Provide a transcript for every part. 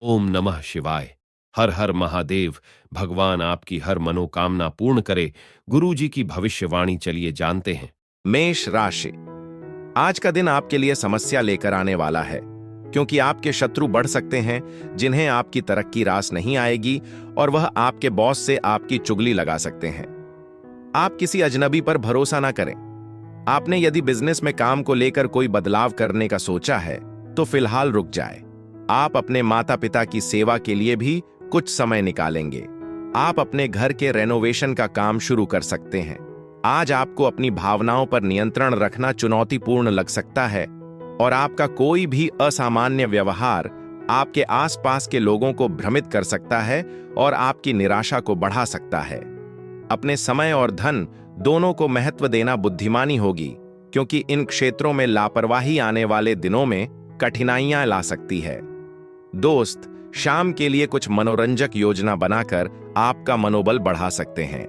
ओम नमः शिवाय। हर हर महादेव। भगवान आपकी हर मनोकामना पूर्ण करे। गुरुजी की भविष्यवाणी चलिए जानते हैं। मेष राशि। आज का दिन आपके लिए समस्या लेकर आने वाला है, क्योंकि आपके शत्रु बढ़ सकते हैं जिन्हें आपकी तरक्की रास नहीं आएगी और वह आपके बॉस से आपकी चुगली लगा सकते हैं। आप किसी अजनबी पर भरोसा ना करें। आपने यदि बिजनेस में काम को लेकर कोई बदलाव करने का सोचा है तो फिलहाल रुक जाए। आप अपने माता पिता की सेवा के लिए भी कुछ समय निकालेंगे। आप अपने घर के रेनोवेशन का काम शुरू कर सकते हैं। आज आपको अपनी भावनाओं पर नियंत्रण रखना चुनौतीपूर्ण लग सकता है और आपका कोई भी असामान्य व्यवहार आपके आसपास के लोगों को भ्रमित कर सकता है और आपकी निराशा को बढ़ा सकता है। अपने समय और धन दोनों को महत्व देना बुद्धिमानी होगी, क्योंकि इन क्षेत्रों में लापरवाही आने वाले दिनों में कठिनाइयां ला सकती है। दोस्त शाम के लिए कुछ मनोरंजक योजना बनाकर आपका मनोबल बढ़ा सकते हैं।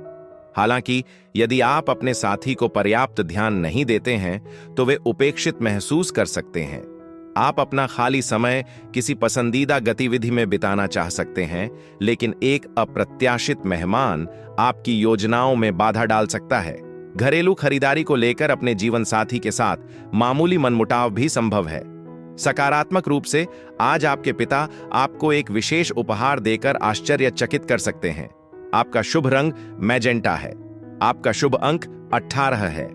हालांकि यदि आप अपने साथी को पर्याप्त ध्यान नहीं देते हैं तो वे उपेक्षित महसूस कर सकते हैं। आप अपना खाली समय किसी पसंदीदा गतिविधि में बिताना चाह सकते हैं, लेकिन एक अप्रत्याशित मेहमान आपकी योजनाओं में बाधा डाल सकता है। घरेलू खरीदारी को लेकर अपने जीवन साथी के साथ मामूली मनमुटाव भी संभव है। सकारात्मक रूप से आज आपके पिता आपको एक विशेष उपहार देकर आश्चर्यचकित कर सकते हैं। आपका शुभ रंग मैजेंटा है। आपका शुभ अंक 18 है।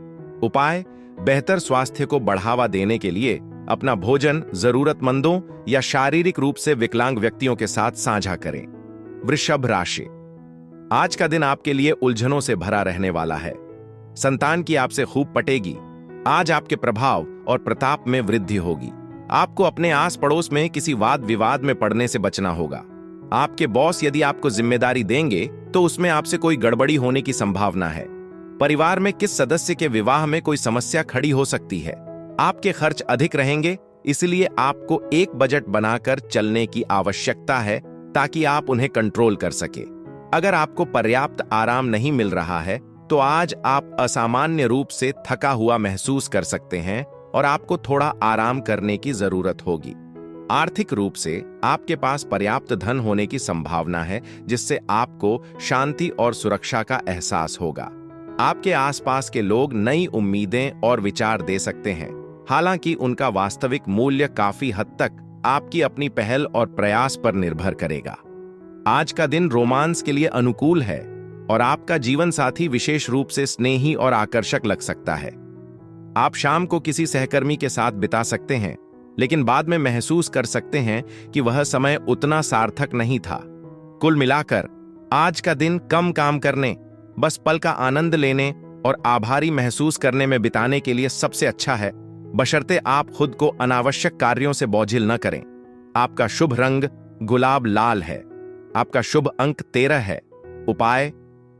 उपाय: बेहतर स्वास्थ्य को बढ़ावा देने के लिए अपना भोजन जरूरतमंदों या शारीरिक रूप से विकलांग व्यक्तियों के साथ साझा करें। वृषभ राशि। आज का दिन आपके लिए उलझनों से भरा रहने वाला है। संतान की आपसे खूब पटेगी। आज आपके प्रभाव और प्रताप में वृद्धि होगी। आपको अपने आस पड़ोस में किसी वाद विवाद में पड़ने से बचना होगा। आपके बॉस यदि आपको जिम्मेदारी देंगे तो उसमें आपसे कोई गड़बड़ी होने की संभावना है। परिवार में किस सदस्य के विवाह में कोई समस्या खड़ी हो सकती है। आपके खर्च अधिक रहेंगे, इसलिए आपको एक बजट बनाकर चलने की आवश्यकता है ताकि आप उन्हें कंट्रोल कर सके। अगर आपको पर्याप्त आराम नहीं मिल रहा है तो आज आप असामान्य रूप से थका हुआ महसूस कर सकते हैं और आपको थोड़ा आराम करने की जरूरत होगी। आर्थिक रूप से आपके पास पर्याप्त धन होने की संभावना है, जिससे आपको शांति और सुरक्षा का एहसास होगा। आपके आसपास के लोग नई उम्मीदें और विचार दे सकते हैं, हालांकि उनका वास्तविक मूल्य काफी हद तक आपकी अपनी पहल और प्रयास पर निर्भर करेगा। आज का दिन रोमांस के लिए अनुकूल है और आपका जीवन साथी विशेष रूप से स्नेही और आकर्षक लग सकता है। आप शाम को किसी सहकर्मी के साथ बिता सकते हैं, लेकिन बाद में महसूस कर सकते हैं कि वह समय उतना सार्थक नहीं था। कुल मिलाकर आज का दिन कम काम करने, बस पल का आनंद लेने और आभारी महसूस करने में बिताने के लिए सबसे अच्छा है, बशर्ते आप खुद को अनावश्यक कार्यों से बोझिल न करें। आपका शुभ रंग गुलाब लाल है। आपका शुभ अंक 13 है। उपाय: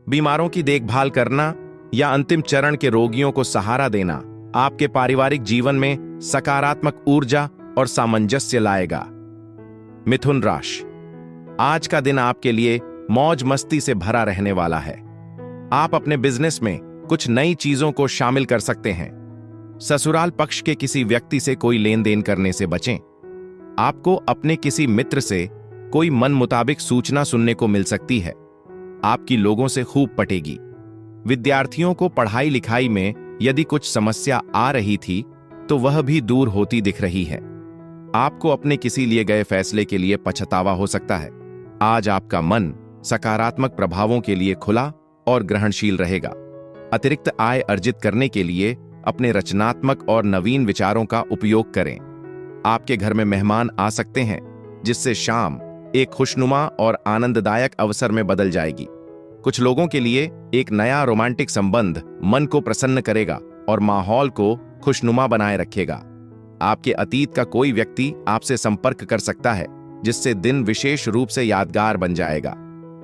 बीमारों की देखभाल करना या अंतिम चरण के रोगियों को सहारा देना आपके पारिवारिक जीवन में सकारात्मक ऊर्जा और सामंजस्य लाएगा। मिथुन राशि। आज का दिन आपके लिए मौज मस्ती से भरा रहने वाला है। आप अपने बिजनेस में कुछ नई चीजों को शामिल कर सकते हैं। ससुराल पक्ष के किसी व्यक्ति से कोई लेन देन करने से बचें। आपको अपने किसी मित्र से कोई मन मुताबिक सूचना सुनने को मिल सकती है। आपकी लोगों से खूब पटेगी। विद्यार्थियों को पढ़ाई लिखाई में यदि कुछ समस्या आ रही थी तो वह भी दूर होती दिख रही है। आपको अपने किसी लिए गए फैसले के लिए पछतावा हो सकता है। आज आपका मन सकारात्मक प्रभावों के लिए खुला और ग्रहणशील रहेगा। अतिरिक्त आय अर्जित करने के लिए अपने रचनात्मक और नवीन विचारों का उपयोग करें। आपके घर में मेहमान आ सकते हैं, जिससे शाम एक खुशनुमा और आनंददायक अवसर में बदल जाएगी। कुछ लोगों के लिए एक नया रोमांटिक संबंध मन को प्रसन्न करेगा और माहौल को खुशनुमा बनाए रखेगा। आपके अतीत का कोई व्यक्ति आपसे संपर्क कर सकता है, जिससे दिन विशेष रूप से यादगार बन जाएगा।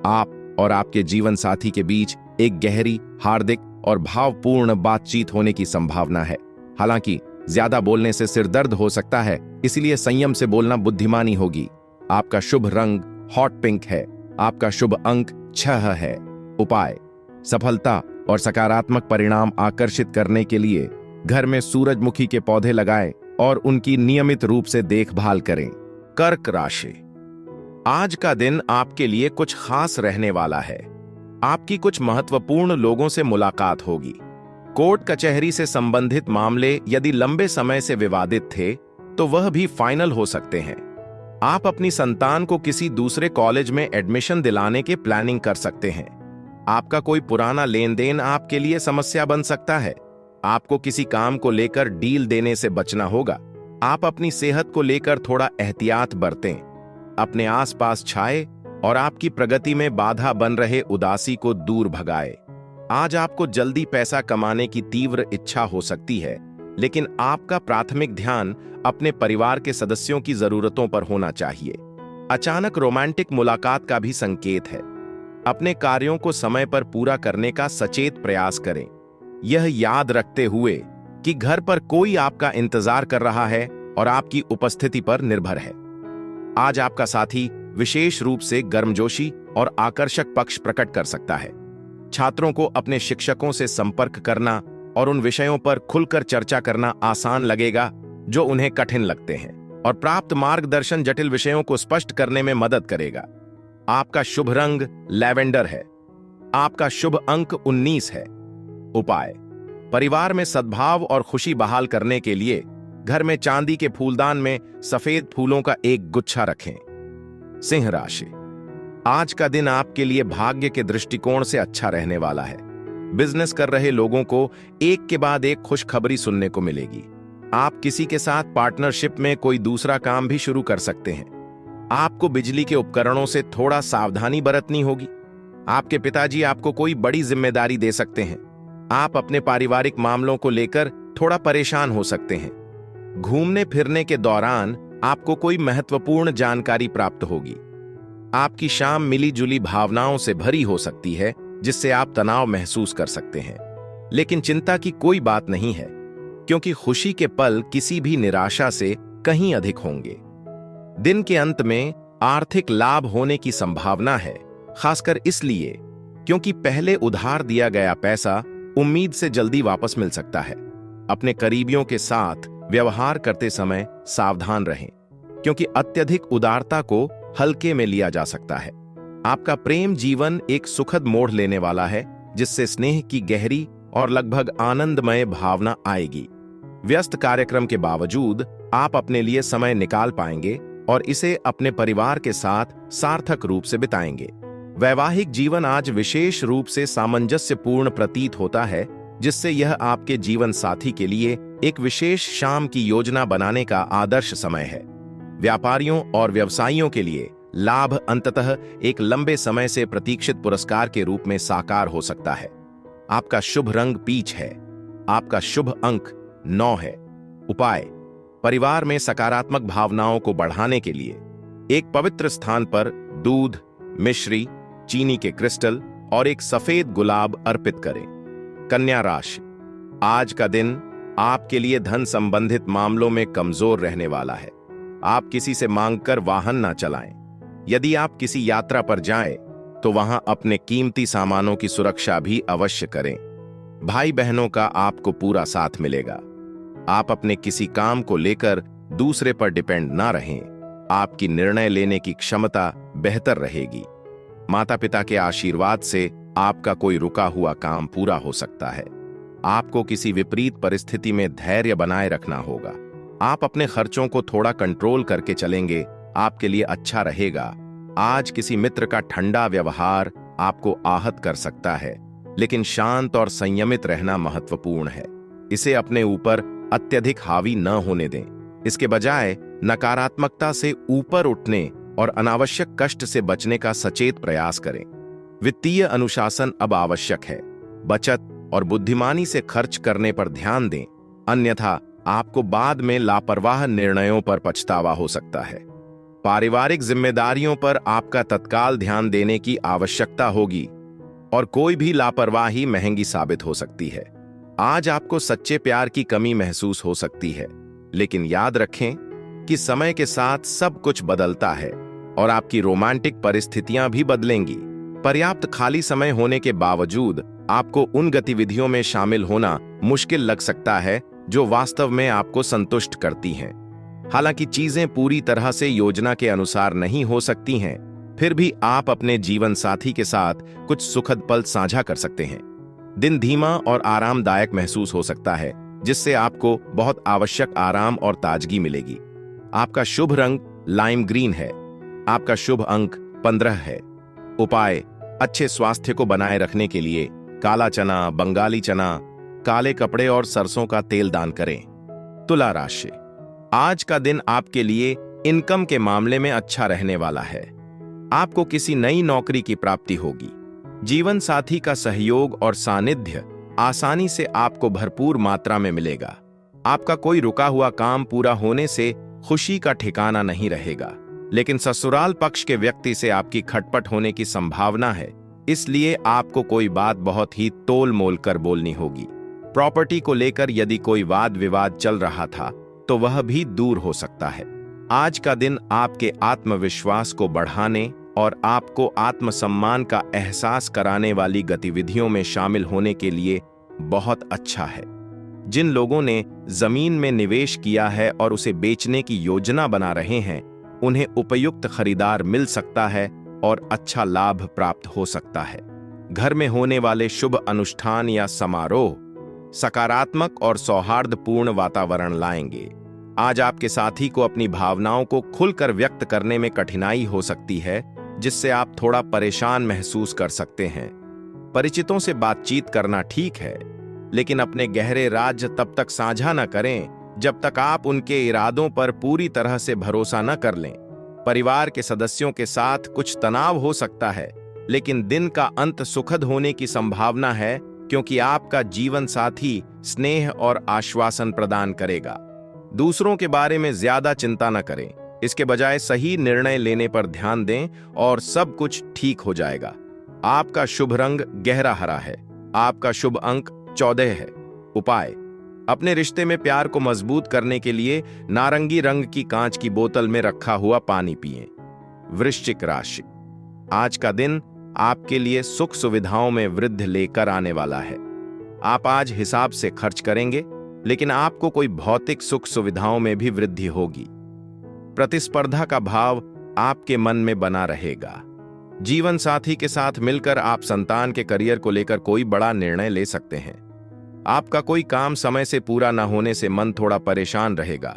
आप और आपके जीवन साथी के बीच एक गहरी, हार्दिक और भावपूर्ण बातचीत होने की संभावना है। हालांकि ज्यादा बोलने से सिर दर्द हो सकता है, इसलिए संयम से बोलना बुद्धिमानी होगी। आपका शुभ रंग हॉट पिंक है। आपका शुभ अंक 6 है। उपाय: सफलता और सकारात्मक परिणाम आकर्षित करने के लिए घर में सूरजमुखी के पौधे लगाएं और उनकी नियमित रूप से देखभाल करें। कर्क राशि। आज का दिन आपके लिए कुछ खास रहने वाला है। आपकी कुछ महत्वपूर्ण लोगों से मुलाकात होगी। कोर्ट कचहरी से संबंधित मामले यदि लंबे समय से विवादित थे तो वह भी फाइनल हो सकते हैं। आप अपनी संतान को किसी दूसरे कॉलेज में एडमिशन दिलाने के प्लानिंग कर सकते हैं। आपका कोई पुराना लेन देन आपके लिए समस्या बन सकता है। आपको किसी काम को लेकर डील देने से बचना होगा। आप अपनी सेहत को लेकर थोड़ा एहतियात बरतें। अपने आसपास छाए और आपकी प्रगति में बाधा बन रहे उदासी को दूर भगाए। आज आपको जल्दी पैसा कमाने की तीव्र इच्छा हो सकती है, लेकिन आपका प्राथमिक ध्यान अपने परिवार के सदस्यों की जरूरतों पर होना चाहिए। अचानक रोमांटिक मुलाकात का भी संकेत है। अपने कार्यों को समय पर पूरा करने का सचेत प्रयास करें, यह याद रखते हुए कि घर पर कोई आपका इंतजार कर रहा है और आपकी उपस्थिति पर निर्भर है। आज आपका साथी विशेष रूप से गर्मजोशी और आकर्षक पक्ष प्रकट कर सकता है। छात्रों को अपने शिक्षकों से संपर्क करना और उन विषयों पर खुलकर चर्चा करना आसान लगेगा जो उन्हें कठिन लगते हैं, और प्राप्त मार्गदर्शन जटिल विषयों को स्पष्ट करने में मदद करेगा। आपका शुभ रंग लैवेंडर है। आपका शुभ अंक 19 है। उपाय: परिवार में सद्भाव और खुशी बहाल करने के लिए घर में चांदी के फूलदान में सफेद फूलों का एक गुच्छा रखें। सिंह राशि: आज का दिन आपके लिए भाग्य के दृष्टिकोण से अच्छा रहने वाला है। बिजनेस कर रहे लोगों को एक के बाद एक खुशखबरी सुनने को मिलेगी। आप किसी के साथ पार्टनरशिप में कोई दूसरा काम भी शुरू कर सकते हैं। आपको बिजली के उपकरणों से थोड़ा सावधानी बरतनी होगी। आपके पिताजी आपको कोई बड़ी जिम्मेदारी दे सकते हैं। आप अपने पारिवारिक मामलों को लेकर थोड़ा परेशान हो सकते हैं। घूमने फिरने के दौरान आपको कोई महत्वपूर्ण जानकारी प्राप्त होगी। आपकी शाम मिली जुली भावनाओं से भरी हो सकती है, जिससे आप तनाव महसूस कर सकते हैं। लेकिन चिंता की कोई बात नहीं है, क्योंकि खुशी के पल किसी भी निराशा से कहीं अधिक होंगे। दिन के अंत में आर्थिक लाभ होने की संभावना है, खासकर इसलिए क्योंकि पहले उधार दिया गया पैसा उम्मीद से जल्दी वापस मिल सकता है। अपने करीबियों के साथ व्यवहार करते समय सावधान रहें, क्योंकि अत्यधिक उदारता को हल्के में लिया जा सकता है। आपका प्रेम जीवन एक सुखद मोड़ लेने वाला है, जिससे स्नेह की गहरी और लगभग आनंदमय भावना आएगी। व्यस्त कार्यक्रम के बावजूद आप अपने लिए समय निकाल पाएंगे और इसे अपने परिवार के साथ सार्थक रूप से बिताएंगे। वैवाहिक जीवन आज विशेष रूप से सामंजस्यपूर्ण प्रतीत होता है, जिससे यह आपके जीवन साथी के लिए एक विशेष शाम की योजना बनाने का आदर्श समय है। व्यापारियों और व्यवसायियों के लिए लाभ अंततः एक लंबे समय से प्रतीक्षित पुरस्कार के रूप में साकार हो सकता है। आपका शुभ रंग पीच है। आपका शुभ अंक 9 है। उपाय: परिवार में सकारात्मक भावनाओं को बढ़ाने के लिए एक पवित्र स्थान पर दूध, मिश्री, चीनी के क्रिस्टल और एक सफेद गुलाब अर्पित करें। कन्या राशि: आज का दिन आपके लिए धन संबंधित मामलों में कमजोर रहने वाला है। आप किसी से मांगकर वाहन ना चलाएं। यदि आप किसी यात्रा पर जाएं, तो वहां अपने कीमती सामानों की सुरक्षा भी अवश्य करें। भाई बहनों का आपको पूरा साथ मिलेगा। आप अपने किसी काम को लेकर दूसरे पर डिपेंड ना रहें। आपकी निर्णय लेने की क्षमता बेहतर रहेगी। माता पिता के आशीर्वाद से आपका कोई रुका हुआ काम पूरा हो सकता है। आपको किसी विपरीत परिस्थिति में धैर्य बनाए रखना होगा। आप अपने खर्चों को थोड़ा कंट्रोल करके चलेंगे, आपके लिए अच्छा रहेगा। आज किसी मित्र का ठंडा व्यवहार आपको आहत कर सकता है, लेकिन शांत और संयमित रहना महत्वपूर्ण है। इसे अपने ऊपर अत्यधिक हावी न होने दें। इसके बजाय नकारात्मकता से ऊपर उठने और अनावश्यक कष्ट से बचने का सचेत प्रयास करें। वित्तीय अनुशासन अब आवश्यक है। बचत और बुद्धिमानी से खर्च करने पर ध्यान दें, अन्यथा आपको बाद में लापरवाह निर्णयों पर पछतावा हो सकता है। पारिवारिक जिम्मेदारियों पर आपका तत्काल ध्यान देने की आवश्यकता होगी और कोई भी लापरवाही महंगी साबित हो सकती है। आज आपको सच्चे प्यार की कमी महसूस हो सकती है, लेकिन याद रखें कि समय के साथ सब कुछ बदलता है और आपकी रोमांटिक परिस्थितियां भी बदलेंगी। पर्याप्त खाली समय होने के बावजूद आपको उन गतिविधियों में शामिल होना मुश्किल लग सकता है जो वास्तव में आपको संतुष्ट करती हैं। हालांकि चीजें पूरी तरह से योजना के अनुसार नहीं हो सकती हैं, फिर भी आप अपने जीवन साथी के साथ कुछ सुखद पल साझा कर सकते हैं। दिन धीमा और आरामदायक महसूस हो सकता है, जिससे आपको बहुत आवश्यक आराम और ताजगी मिलेगी। आपका शुभ रंग लाइम ग्रीन है। आपका शुभ अंक 15 है। उपाय: अच्छे स्वास्थ्य को बनाए रखने के लिए काला चना, बंगाली चना, काले कपड़े और सरसों का तेल दान करें। तुला राशि: आज का दिन आपके लिए इनकम के मामले में अच्छा रहने वाला है। आपको किसी नई नौकरी की प्राप्ति होगी। जीवन साथी का सहयोग और सानिध्य आसानी से आपको भरपूर मात्रा में मिलेगा। आपका कोई रुका हुआ काम पूरा होने से खुशी का ठिकाना नहीं रहेगा, लेकिन ससुराल पक्ष के व्यक्ति से आपकी खटपट होने की संभावना है, इसलिए आपको कोई बात बहुत ही तोल मोल कर बोलनी होगी। प्रॉपर्टी को लेकर यदि कोई वाद विवाद चल रहा था तो वह भी दूर हो सकता है। आज का दिन आपके आत्मविश्वास को बढ़ाने और आपको आत्मसम्मान का एहसास कराने वाली गतिविधियों में शामिल होने के लिए बहुत अच्छा है। जिन लोगों ने जमीन में निवेश किया है और उसे बेचने की योजना बना रहे हैं, उन्हें उपयुक्त खरीदार मिल सकता है और अच्छा लाभ प्राप्त हो सकता है। घर में होने वाले शुभ अनुष्ठान या समारोह सकारात्मक और सौहार्दपूर्ण वातावरण लाएंगे। आज आपके साथी को अपनी भावनाओं को खुलकर व्यक्त करने में कठिनाई हो सकती है, जिससे आप थोड़ा परेशान महसूस कर सकते हैं। परिचितों से बातचीत करना ठीक है, लेकिन अपने गहरे राज तब तक साझा न करें जब तक आप उनके इरादों पर पूरी तरह से भरोसा न कर लें। परिवार के सदस्यों के साथ कुछ तनाव हो सकता है, लेकिन दिन का अंत सुखद होने की संभावना है, क्योंकि आपका जीवन साथी स्नेह और आश्वासन प्रदान करेगा। दूसरों के बारे में ज्यादा चिंता न करें, इसके बजाय सही निर्णय लेने पर ध्यान दें और सब कुछ ठीक हो जाएगा। आपका शुभ रंग गहरा हरा है। आपका शुभ अंक 14 है। उपाय: अपने रिश्ते में प्यार को मजबूत करने के लिए नारंगी रंग की कांच की बोतल में रखा हुआ पानी पिएं। वृश्चिक राशि: आज का दिन आपके लिए सुख सुविधाओं में वृद्धि लेकर आने वाला है। आप आज हिसाब से खर्च करेंगे, लेकिन आपको कोई भौतिक सुख सुविधाओं में भी वृद्धि होगी। प्रतिस्पर्धा का भाव आपके मन में बना रहेगा। जीवन साथी के साथ मिलकर आप संतान के करियर को लेकर कोई बड़ा निर्णय ले सकते हैं। आपका कोई काम समय से पूरा न होने से मन थोड़ा परेशान रहेगा।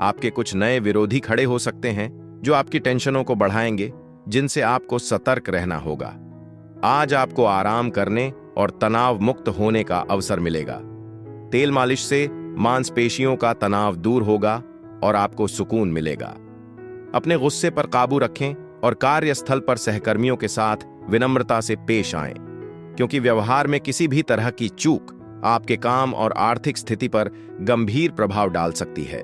आपके कुछ नए विरोधी खड़े हो सकते हैं, जो आपकी टेंशनों को बढ़ाएंगे, जिनसे आपको सतर्क रहना होगा। आज आपको आराम करने और तनाव मुक्त होने का अवसर मिलेगा। तेल मालिश से मांसपेशियों का तनाव दूर होगा और आपको सुकून मिलेगा। अपने गुस्से पर काबू रखें और कार्यस्थल पर सहकर्मियों के साथ विनम्रता से पेश आएं, क्योंकि व्यवहार में किसी भी तरह की चूक आपके काम और आर्थिक स्थिति पर गंभीर प्रभाव डाल सकती है।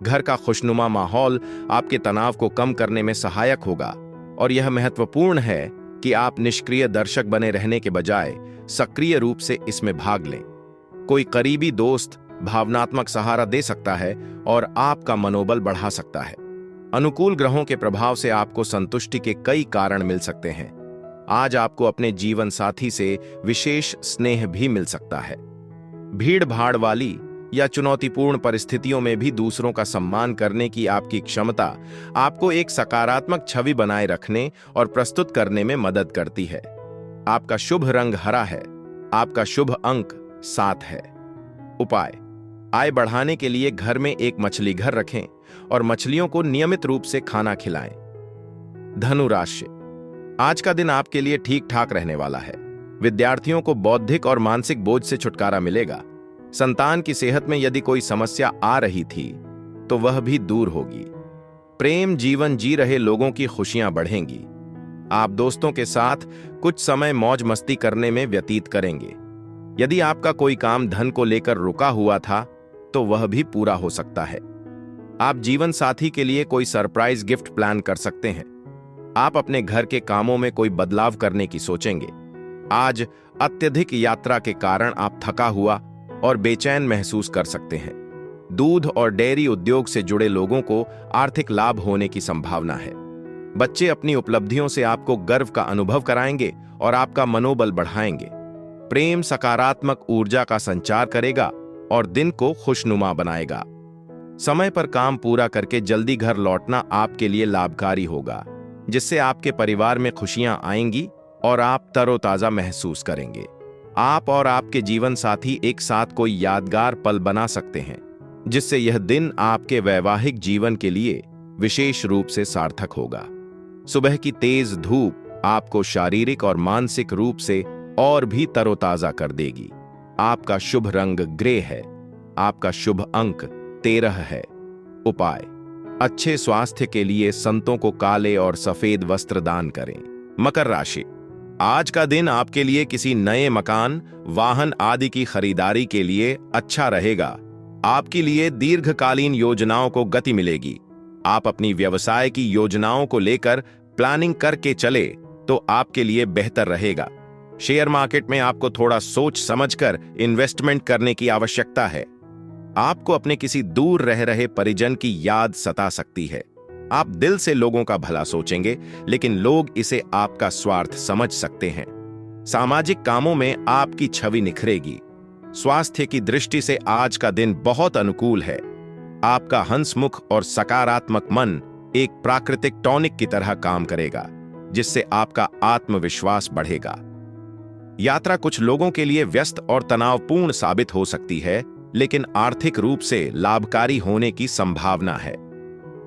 घर का खुशनुमा माहौल आपके तनाव को कम करने में सहायक होगा, और यह महत्वपूर्ण है कि आप निष्क्रिय दर्शक बने रहने के बजाय सक्रिय रूप से इसमें भाग लें। कोई करीबी दोस्त भावनात्मक सहारा दे सकता है और आपका मनोबल बढ़ा सकता है। अनुकूल ग्रहों के प्रभाव से आपको संतुष्टि के कई कारण मिल सकते हैं। आज आपको अपने जीवन साथी से विशेष स्नेह भी मिल सकता है। भीड़ भाड़ वाली या चुनौतीपूर्ण परिस्थितियों में भी दूसरों का सम्मान करने की आपकी क्षमता आपको एक सकारात्मक छवि बनाए रखने और प्रस्तुत करने में मदद करती है। आपका शुभ रंग हरा है। आपका शुभ अंक 7 है। उपाय: आय बढ़ाने के लिए घर में एक मछली घर रखें और मछलियों को नियमित रूप से खाना खिलाएं। धनु राशि: आज का दिन आपके लिए ठीक ठाक रहने वाला है। विद्यार्थियों को बौद्धिक और मानसिक बोझ से छुटकारा मिलेगा। संतान की सेहत में यदि कोई समस्या आ रही थी तो वह भी दूर होगी। प्रेम जीवन जी रहे लोगों की खुशियां बढ़ेंगी। आप दोस्तों के साथ कुछ समय मौज मस्ती करने में व्यतीत करेंगे। यदि आपका कोई काम धन को लेकर रुका हुआ था तो वह भी पूरा हो सकता है। आप जीवन साथी के लिए कोई सरप्राइज गिफ्ट प्लान कर सकते हैं। आप अपने घर के कामों में कोई बदलाव करने की सोचेंगे। आज अत्यधिक यात्रा के कारण आप थका हुआ और बेचैन महसूस कर सकते हैं। दूध और डेयरी उद्योग से जुड़े लोगों को आर्थिक लाभ होने की संभावना है। बच्चे अपनी उपलब्धियों से आपको गर्व का अनुभव कराएंगे और आपका मनोबल बढ़ाएंगे। प्रेम सकारात्मक ऊर्जा का संचार करेगा और दिन को खुशनुमा बनाएगा। समय पर काम पूरा करके जल्दी घर लौटना आपके लिए लाभकारी होगा, जिससे आपके परिवार में खुशियां आएंगी और आप तरोताजा महसूस करेंगे। आप और आपके जीवन साथी एक साथ कोई यादगार पल बना सकते हैं, जिससे यह दिन आपके वैवाहिक जीवन के लिए विशेष रूप से सार्थक होगा। सुबह की तेज धूप आपको शारीरिक और मानसिक रूप से और भी तरोताजा कर देगी। आपका शुभ रंग ग्रे है। आपका शुभ अंक 13 है। उपाय: अच्छे स्वास्थ्य के लिए संतों को काले और सफेद वस्त्र दान करें। मकर राशि, आज का दिन आपके लिए किसी नए मकान, वाहन आदि की खरीदारी के लिए अच्छा रहेगा। आपके लिए दीर्घकालीन योजनाओं को गति मिलेगी। आप अपनी व्यवसाय की योजनाओं को लेकर प्लानिंग करके चले तो आपके लिए बेहतर रहेगा। शेयर मार्केट में आपको थोड़ा सोच समझकर इन्वेस्टमेंट करने की आवश्यकता है। आपको अपने किसी दूर रह रहे परिजन की याद सता सकती है। आप दिल से लोगों का भला सोचेंगे, लेकिन लोग इसे आपका स्वार्थ समझ सकते हैं। सामाजिक कामों में आपकी छवि निखरेगी। स्वास्थ्य की दृष्टि से आज का दिन बहुत अनुकूल है। आपका हंसमुख और सकारात्मक मन एक प्राकृतिक टॉनिक की तरह काम करेगा, जिससे आपका आत्मविश्वास बढ़ेगा। यात्रा कुछ लोगों के लिए व्यस्त और तनावपूर्ण साबित हो सकती है, लेकिन आर्थिक रूप से लाभकारी होने की संभावना है।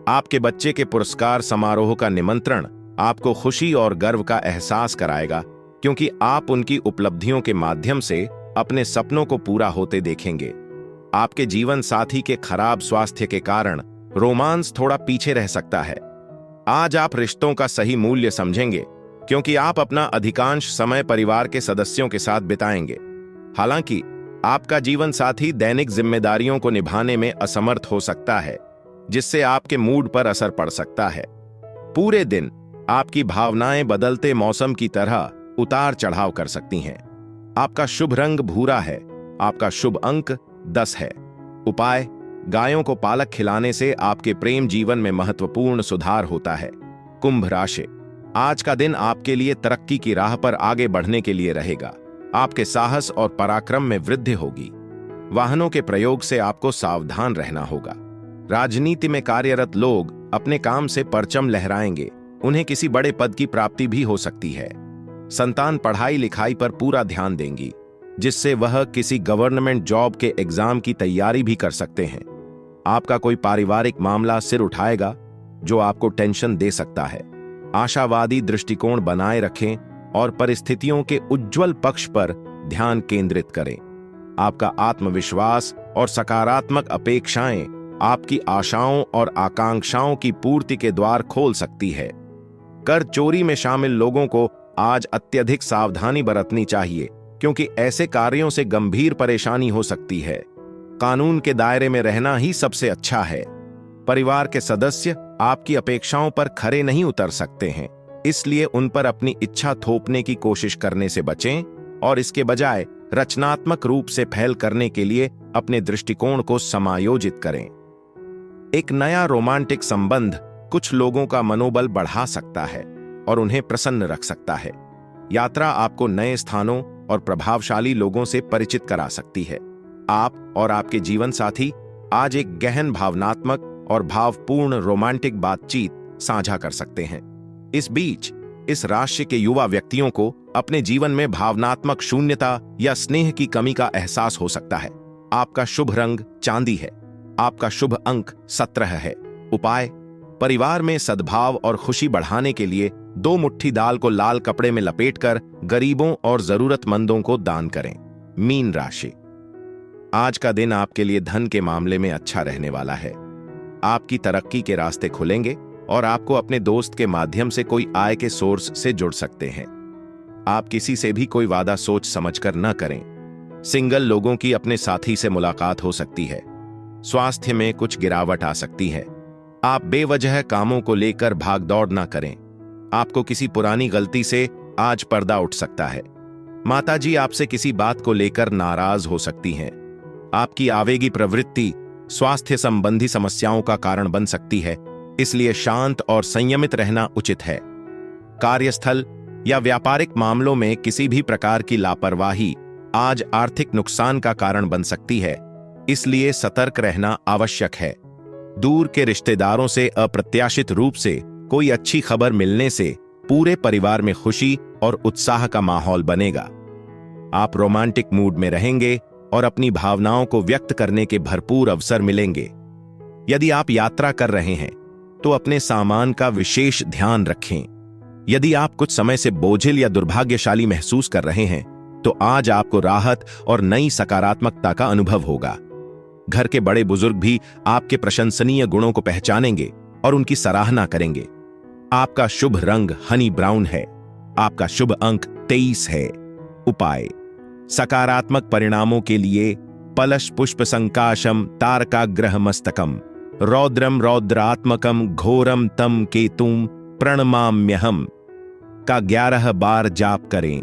आपके बच्चे के पुरस्कार समारोह का निमंत्रण आपको खुशी और गर्व का एहसास कराएगा, क्योंकि आप उनकी उपलब्धियों के माध्यम से अपने सपनों को पूरा होते देखेंगे। आपके जीवन साथी के खराब स्वास्थ्य के कारण रोमांस थोड़ा पीछे रह सकता है। आज आप रिश्तों का सही मूल्य समझेंगे, क्योंकि आप अपना अधिकांश समय परिवार के सदस्यों के साथ बिताएंगे। हालांकि आपका जीवन साथी दैनिक जिम्मेदारियों को निभाने में असमर्थ हो सकता है, जिससे आपके मूड पर असर पड़ सकता है। पूरे दिन आपकी भावनाएं बदलते मौसम की तरह उतार चढ़ाव कर सकती हैं। आपका शुभ रंग भूरा है। आपका शुभ अंक 10 है। उपाय: गायों को पालक खिलाने से आपके प्रेम जीवन में महत्वपूर्ण सुधार होता है। कुंभ राशि, आज का दिन आपके लिए तरक्की की राह पर आगे बढ़ने के लिए रहेगा। आपके साहस और पराक्रम में वृद्धि होगी। वाहनों के प्रयोग से आपको सावधान रहना होगा। राजनीति में कार्यरत लोग अपने काम से परचम लहराएंगे। उन्हें किसी बड़े पद की प्राप्ति भी हो सकती है। संतान पढ़ाई लिखाई पर पूरा ध्यान देंगी, जिससे वह किसी गवर्नमेंट जॉब के एग्जाम की तैयारी भी कर सकते हैं। आपका कोई पारिवारिक मामला सिर उठाएगा, जो आपको टेंशन दे सकता है। आशावादी दृष्टिकोण बनाए रखें और परिस्थितियों के उज्जवल पक्ष पर ध्यान केंद्रित करें। आपका आत्मविश्वास और सकारात्मक अपेक्षाएं आपकी आशाओं और आकांक्षाओं की पूर्ति के द्वार खोल सकती है। कर चोरी में शामिल लोगों को आज अत्यधिक सावधानी बरतनी चाहिए, क्योंकि ऐसे कार्यों से गंभीर परेशानी हो सकती है। कानून के दायरे में रहना ही सबसे अच्छा है। परिवार के सदस्य आपकी अपेक्षाओं पर खरे नहीं उतर सकते हैं, इसलिए उन पर अपनी इच्छा थोपने की कोशिश करने से बचें और इसके बजाय रचनात्मक रूप से पहल करने के लिए अपने दृष्टिकोण को समायोजित करें। एक नया रोमांटिक संबंध कुछ लोगों का मनोबल बढ़ा सकता है और उन्हें प्रसन्न रख सकता है। यात्रा आपको नए स्थानों और प्रभावशाली लोगों से परिचित करा सकती है। आप और आपके जीवन साथी आज एक गहन भावनात्मक और भावपूर्ण रोमांटिक बातचीत साझा कर सकते हैं। इस बीच इस राशि के युवा व्यक्तियों को अपने जीवन में भावनात्मक शून्यता या स्नेह की कमी का एहसास हो सकता है। आपका शुभ रंग चांदी है। आपका शुभ अंक 17 है। उपाय: परिवार में सद्भाव और खुशी बढ़ाने के लिए 2 मुट्ठी दाल को लाल कपड़े में लपेटकर गरीबों और जरूरतमंदों को दान करें। मीन राशि, आज का दिन आपके लिए धन के मामले में अच्छा रहने वाला है। आपकी तरक्की के रास्ते खुलेंगे और आपको अपने दोस्त के माध्यम से कोई आय के सोर्स से जुड़ सकते हैं। आप किसी से भी कोई वादा सोच समझकर न करें। सिंगल लोगों की अपने साथी से मुलाकात हो सकती है। स्वास्थ्य में कुछ गिरावट आ सकती है। आप बेवजह कामों को लेकर भागदौड़ ना करें। आपको किसी पुरानी गलती से आज पर्दा उठ सकता है। माताजी आपसे किसी बात को लेकर नाराज हो सकती हैं। आपकी आवेगी प्रवृत्ति स्वास्थ्य संबंधी समस्याओं का कारण बन सकती है, इसलिए शांत और संयमित रहना उचित है। कार्यस्थल या व्यापारिक मामलों में किसी भी प्रकार की लापरवाही आज आर्थिक नुकसान का कारण बन सकती है, इसलिए सतर्क रहना आवश्यक है। दूर के रिश्तेदारों से अप्रत्याशित रूप से कोई अच्छी खबर मिलने से पूरे परिवार में खुशी और उत्साह का माहौल बनेगा। आप रोमांटिक मूड में रहेंगे और अपनी भावनाओं को व्यक्त करने के भरपूर अवसर मिलेंगे। यदि आप यात्रा कर रहे हैं तो अपने सामान का विशेष ध्यान रखें। यदि आप कुछ समय से बोझिल या दुर्भाग्यशाली महसूस कर रहे हैं तो आज आपको राहत और नई सकारात्मकता का अनुभव होगा। घर के बड़े बुजुर्ग भी आपके प्रशंसनीय गुणों को पहचानेंगे और उनकी सराहना करेंगे। आपका शुभ रंग हनी ब्राउन है। आपका शुभ अंक 23 है। उपाय: सकारात्मक परिणामों के लिए पलश पुष्प संकाशम तारकाग्रह मस्तकम रौद्रम रौद्रात्मकम घोरम तम केतुम प्रणमाम्यहम का 11 बार जाप करें।